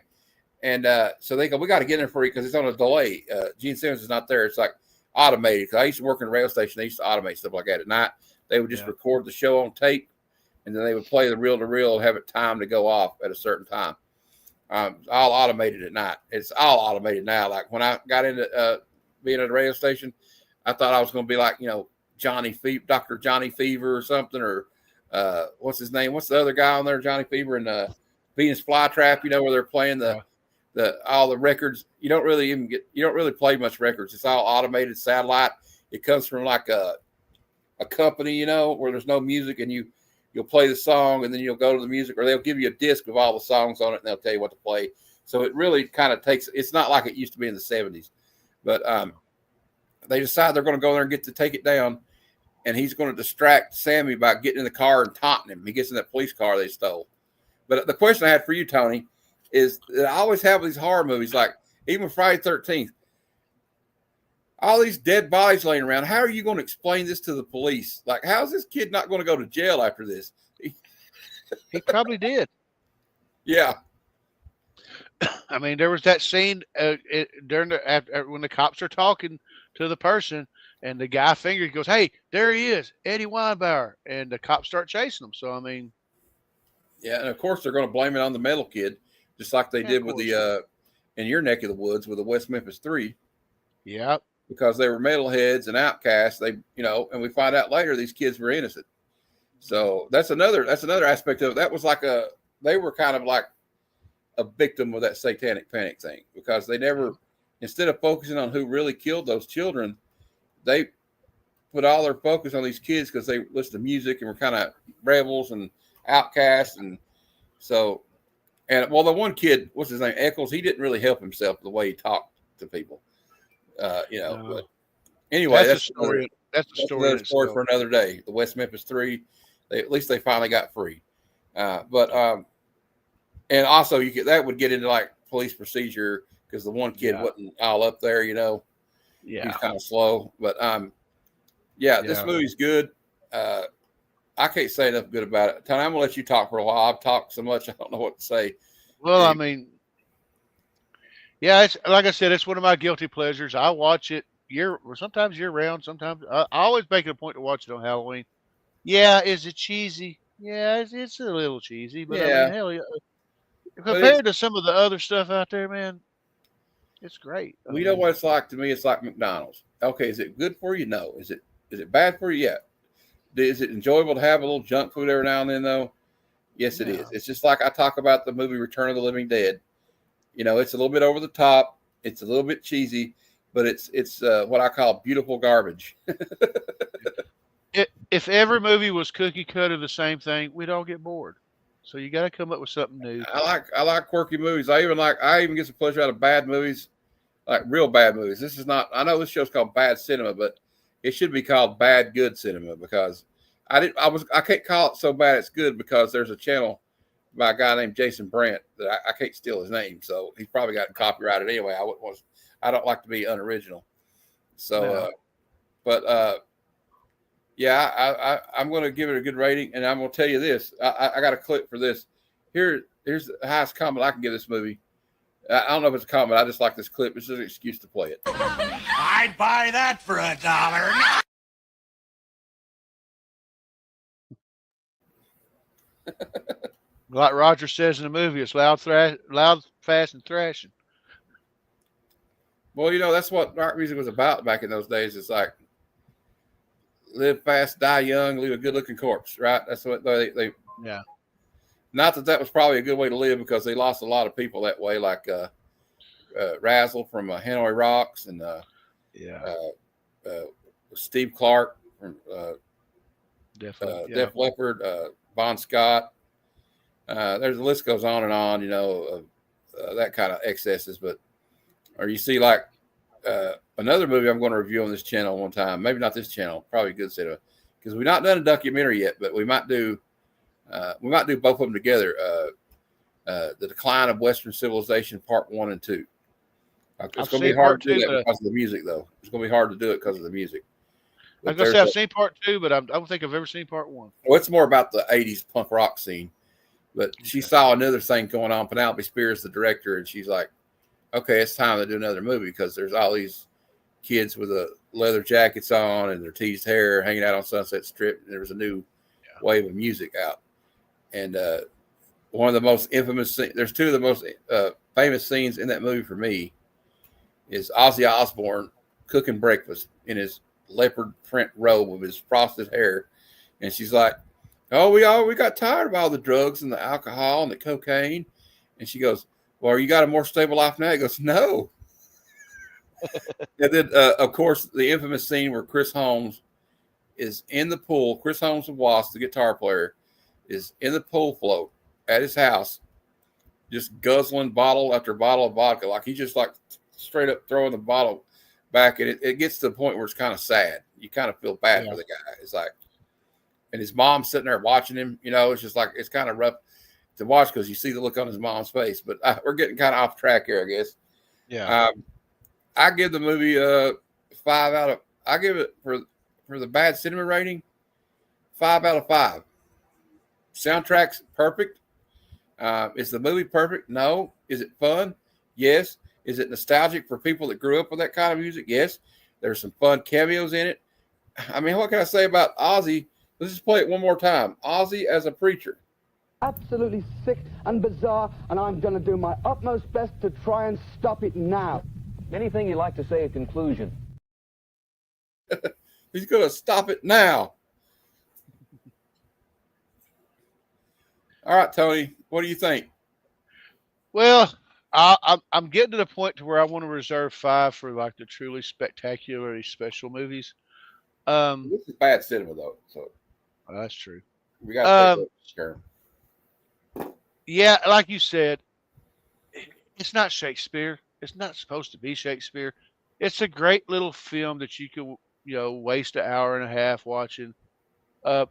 And so they go, "We got to get in there for you because it's on a delay. Gene Simmons is not there." It's like automated because I used to work in a radio station. They used to automate stuff like that at night. They would just record the show on tape, and then they would play the reel-to-reel and have it timed to go off at a certain time. All automated at night. It's all automated now. Like when I got into being at a radio station, I thought I was going to be like, you know, Dr. Johnny Fever or something, or what's his name? What's the other guy on there? Johnny Fever and Venus Flytrap, you know, where they're playing the all the records. You don't really play much records. It's all automated satellite. It comes from like a company, you know, where there's no music, and you'll play the song and then you'll go to the music, or they'll give you a disc of all the songs on it and they'll tell you what to play. So it really kind of it's not like it used to be in the 70s, but they decide they're going to go there and take it down. And he's going to distract Sammy by getting in the car and taunting him. He gets in that police car they stole. But the question I had for you, Tony, is that I always have these horror movies, like even Friday 13th, all these dead bodies laying around. How are you going to explain this to the police? Like, how is this kid not going to go to jail after this? He probably did. Yeah. I mean, there was that scene during when the cops are talking to the person, and the guy goes, "Hey, there he is, Eddie Weinbauer," and the cops start chasing him. So I mean, yeah, and of course they're going to blame it on the metal kid, just like they did with the in your neck of the woods with the West Memphis 3. Yeah. Because they were metalheads and outcasts, and we find out later these kids were innocent. So that's another aspect of it. That was they were kind of like a victim of that satanic panic thing, because they never, instead of focusing on who really killed those children, they put all their focus on these kids because they listened to music and were kind of rebels and outcasts. And so, the one kid, what's his name, Eccles, he didn't really help himself the way he talked to people. But anyway, that's the story. that's the That's story. another story for another day. The West Memphis Three, at least they finally got free. And also that would get into like police procedure because the one kid wasn't all up there, you know. Yeah, he's kind of slow, but this movie's good. I can't say enough good about it. Tony, I'm gonna let you talk for a while. I've talked so much I don't know what to say. Well, I mean, yeah, it's like I said, it's one of my guilty pleasures. I watch it sometimes year round. Sometimes I always make it a point to watch it on Halloween. Yeah, is it cheesy? Yeah, it's a little cheesy, but I mean, hell, compared to some of the other stuff out there, man, it's great. You know what it's like to me? It's like McDonald's. Okay, is it good for you? No. Is it bad for you? Yeah. Is it enjoyable to have a little junk food every now and then, though? Yes, it is. It's just like I talk about the movie Return of the Living Dead. You know, it's a little bit over the top. It's a little bit cheesy, but it's what I call beautiful garbage. If every movie was cookie cutter the same thing, we'd all get bored. So you got to come up with something new. I like quirky movies. I even get some pleasure out of bad movies, like real bad movies. This is not. I know this show's called Bad Cinema, but it should be called Bad Good Cinema because I can't call it so bad it's good because there's a channel by a guy named Jason Brandt that I can't steal his name, so he's probably got it copyrighted anyway. I don't like to be unoriginal, so I'm going to give it a good rating, and I'm going to tell you this. I got a clip for this. Here's the highest comment I can give this movie. I don't know if it's a comment. I just like this clip. It's just an excuse to play it. I'd buy that for $1. Like Roger says in the movie, it's loud, fast, and thrashing. Well, you know, that's what rock music was about back in those days. It's like live fast, die young, leave a good-looking corpse, right? That's what they yeah. Not that was probably a good way to live because they lost a lot of people that way, like Razzle from Hanoi Rocks and Steve Clark from Def Leppard, Bon Scott. There's a list goes on and on, you know, of that kind of excesses. Or you see like another movie I'm going to review on this channel one time. Maybe not this channel, probably Good Cinema, because we've not done a documentary yet, but we might do both of them together. The Decline of Western Civilization, Part 1 and 2. It's going to be hard to do that because of the music, though. It's going to be hard to do it because of the music. I was going to say I've seen Part 2, but I don't think I've ever seen Part 1. Well, it's more about the 80s punk rock scene. But she saw another thing going on. Penelope Spears, the director, and she's like, okay, it's time to do another movie because there's all these kids with leather jackets on and their teased hair hanging out on Sunset Strip. And there was a new wave of music out. And one of the most infamous scenes, there's two of the most famous scenes in that movie for me is Ozzy Osbourne cooking breakfast in his leopard print robe with his frosted hair. And she's like, oh, we got tired of all the drugs and the alcohol and the cocaine. And she goes, well, you got a more stable life now? He goes, no. And then, of course, the infamous scene where Chris Holmes is in the pool. Chris Holmes of Wasp, the guitar player, is in the pool float at his house, just guzzling bottle after bottle of vodka. Like he's just like straight up throwing the bottle back. And it gets to the point where it's kind of sad. You kind of feel bad for the guy. It's like, and his mom's sitting there watching him. You know, it's just like, it's kind of rough to watch because you see the look on his mom's face. But we're getting kind of off track here, I guess. Yeah. I give the movie I give it for the Bad Cinema rating, 5 out of 5. Soundtrack's perfect. Is the movie perfect? No. Is it fun? Yes. Is it nostalgic for people that grew up with that kind of music? Yes. There's some fun cameos in it. I mean, what can I say about Ozzy? Let's just play it one more time. Ozzy as a preacher. Absolutely sick and bizarre, and I'm going to do my utmost best to try and stop it now. Anything you'd like to say in conclusion? He's going to stop it now. All right, Tony, what do you think? Well, I'm getting to the point to where I want to reserve 5 for like the truly spectacularly special movies. This is Bad Cinema, though, so that's true. We got to take turn. Yeah, like you said, it's not Shakespeare. It's not supposed to be Shakespeare. It's a great little film that you can waste an hour and a half watching.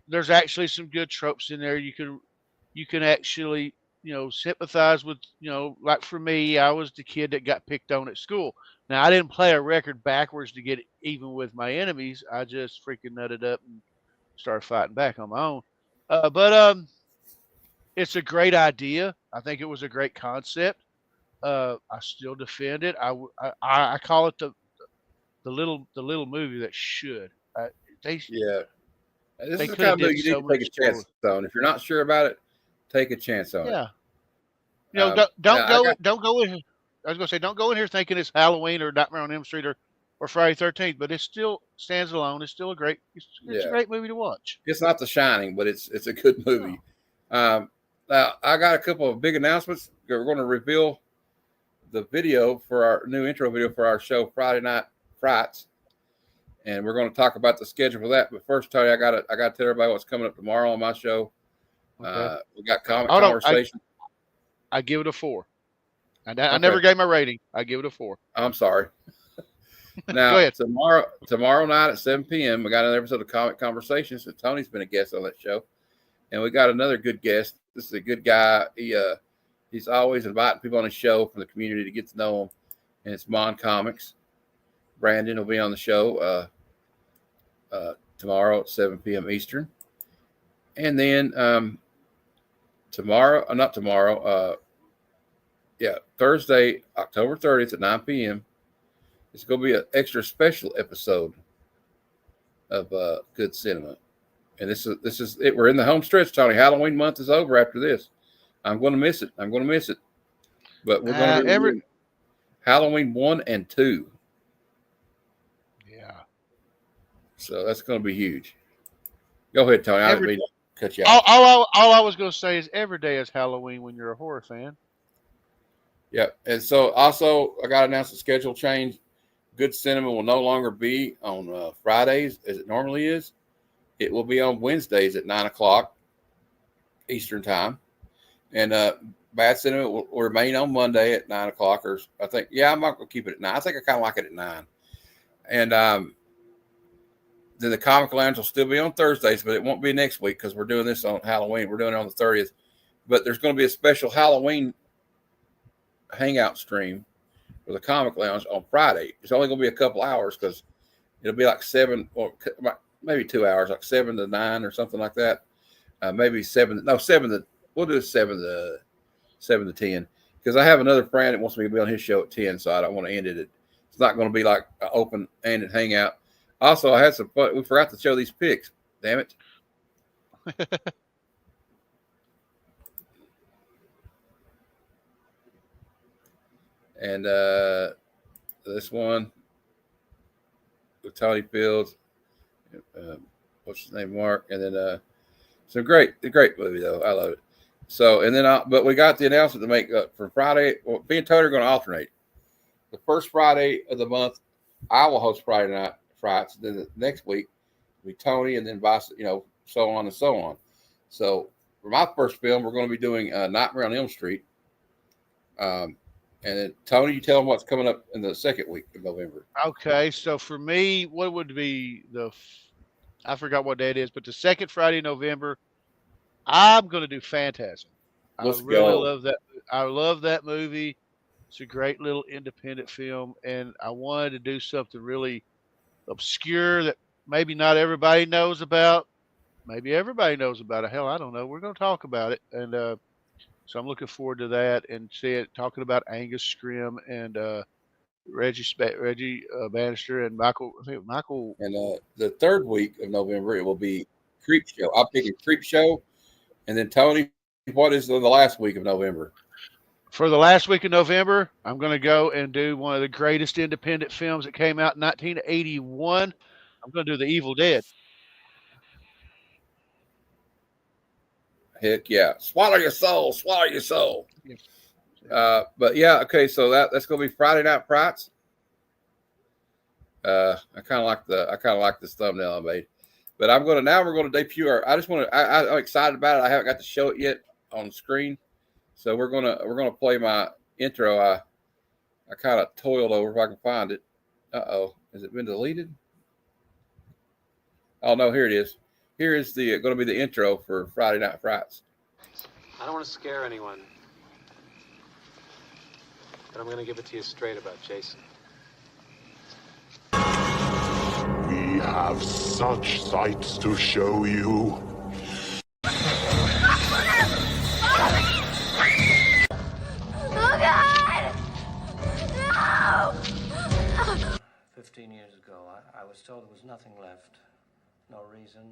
There's actually some good tropes in there. You can actually sympathize with, like for me, I was the kid that got picked on at school. Now I didn't play a record backwards to get even with my enemies. I just freaking nutted up and started fighting back on my own. But it's a great idea. I think it was a great concept. I still defend it. I call it the little movie that should. This is the could kind have of movie did you need so to take a much chance on. If you're not sure about it, take a chance on it. Yeah. Don't go in. I was gonna say, don't go in here thinking it's Halloween or Nightmare on Elm Street or Friday 13th, but it still stands alone. It's still a great movie to watch. It's not The Shining, but it's a good movie. Now I got a couple of big announcements. We're going to reveal the video for our new intro video for our show Friday Night Frights, and we're going to talk about the schedule for that. But first, Tony, I got to tell everybody what's coming up tomorrow on my show. Okay. We got comic conversation. I give it a 4. I never gave my rating. I give it a 4. I'm sorry. Now, Go ahead. tomorrow night at 7 p.m., we got another episode of Comic Conversations. So Tony's been a guest on that show, and we got another good guest. This is a good guy. He's always inviting people on his show from the community to get to know him, and it's Mon Comics. Brandon will be on the show tomorrow at 7 p.m. Eastern, and then Thursday, October 30th at 9 p.m. It's going to be an extra special episode of Good Cinema. And this is it. We're in the home stretch, Tony. Halloween month is over after this. I'm going to miss it. But we're going to do Halloween 1 and 2. Yeah. So that's going to be huge. Go ahead, Tony. I didn't mean to cut you out. All I was going to say is every day is Halloween when you're a horror fan. Yeah. And so also I got to announce the schedule change. Good Cinema will no longer be on Fridays as it normally is. It will be on Wednesdays at 9 o'clock Eastern time. And Bad Cinema will remain on Monday at 9 o'clock. Or I think, I'm not going to keep it at 9. I think I kind of like it at 9. And then the Comic Lounge will still be on Thursdays, but it won't be next week because we're doing this on Halloween. We're doing it on the 30th. But there's going to be a special Halloween hangout stream for the Comic Lounge on Friday. It's only going to be a couple hours because it'll be like 7 or maybe 2 hours, like 7 to 9 or something like that. Maybe 7. No, 7 to. We'll do 7 to 10 because I have another friend that wants me to be on his show at 10, so I don't want to end it. It's not going to be like an open-ended hangout. Also, I had some fun. We forgot to show these pics. Damn it. And this one with Tony Fields, what's his name, Mark, and then some great movie though. I love it. So and then, but we got the announcement to make for Friday. Well, me and Tony are going to alternate. The first Friday of the month, I will host Friday Night Frights. Then the next week, will be Tony, and then vice, so on and so on. So for my first film, we're going to be doing Nightmare on Elm Street. And then, Tony, you tell them what's coming up in the second week of November. Okay, so for me, what would be I forgot what day it is, but the second Friday in November, I'm going to do Phantasm. Let's really go. love that. I love that movie. It's a great little independent film, and I wanted to do something really obscure that maybe not everybody knows about. Maybe everybody knows about it. Hell, I don't know. We're going to talk about it, and so I'm looking forward to that and talking about Angus Scrim and Reggie Bannister and Michael. I think Michael. And the third week of November, it will be Creep Show. I'm picking Creep Show, and then Tony, what is the last week of November? For the last week of November, I'm going to go and do one of the greatest independent films that came out in 1981. I'm going to do The Evil Dead. Heck yeah. Swallow your soul. Swallow your soul. But yeah, okay, so that's gonna be Friday Night Frights. I kind of like this thumbnail I made. But we're gonna debut I'm excited about it. I haven't got to show it yet on the screen. So we're gonna play my intro. I kind of toiled over if I can find it. Has it been deleted? Oh no, here it is. Here is the going to be the intro for Friday Night Frights. I don't want to scare anyone, but I'm going to give it to you straight about Jason. We have such sights to show you. Oh, God! No! 15 years ago, I was told there was nothing left. No reason,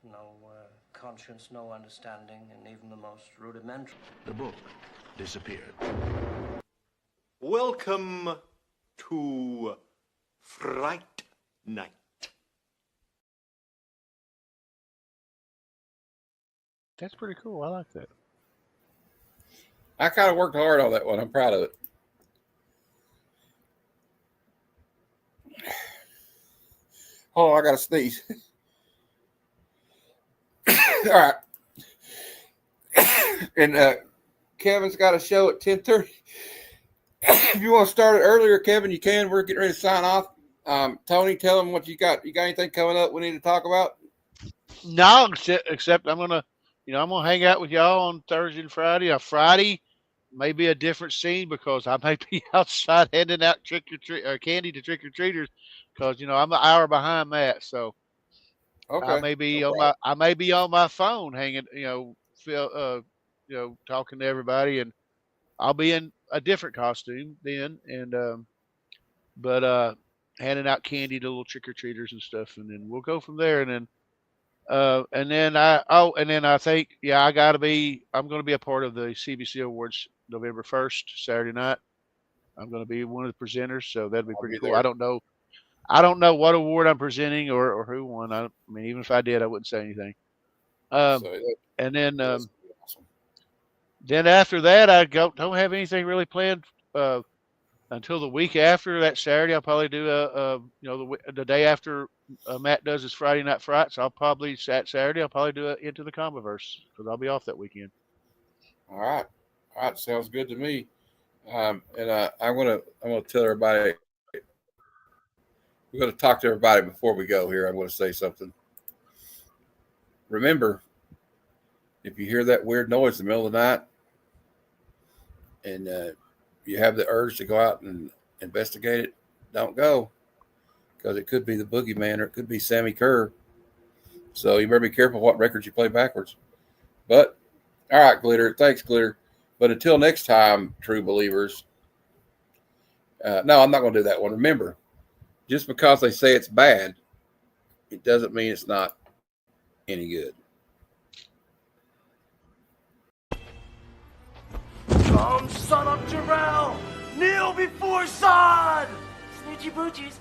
no conscience, no understanding, and even the most rudimentary. The book disappeared. Welcome to Fright Night. That's pretty cool. I like that. I kind of worked hard on that one. I'm proud of it. Oh, I got to sneeze. All right. And Kevin's got a show at 10:30. If you want to start it earlier, Kevin, you can. We're getting ready to sign off. Tony, tell them what you got. You got anything coming up we need to talk about? No, except I'm gonna hang out with y'all on Thursday and Friday. Friday may be a different scene because I may be outside handing out candy to trick or treaters because I'm an hour behind that. So okay. I may be on my phone hanging, talking to everybody, and I'll be in a different costume then, and but handing out candy to little trick or treaters and stuff, and then we'll go from there, and then I think I'm going to be a part of the CBC Awards November 1st, Saturday night. I'm going to be one of the presenters, so that'll be pretty cool. There. I don't know what award I'm presenting or who won. I mean, even if I did, I wouldn't say anything. And then then after that, I don't have anything really planned until the week after that Saturday. I'll probably do the day after Matt does his Friday Night Frights. I'll probably Saturday. I'll probably do it Into the Combiverse because I'll be off that weekend. All right, sounds good to me. And I'm gonna tell everybody. We're going to talk to everybody before we go here. I'm going to say something. Remember, if you hear that weird noise in the middle of the night and you have the urge to go out and investigate it, don't go because it could be the boogeyman or it could be Sammy Kerr. So you better be careful what records you play backwards. But, all right, Glitter. Thanks, Glitter. But until next time, true believers. No, I'm not going to do that one. Remember, just because they say it's bad, it doesn't mean it's not any good. Come, son of Jarrell! Kneel before Zod! Snoochie boochies.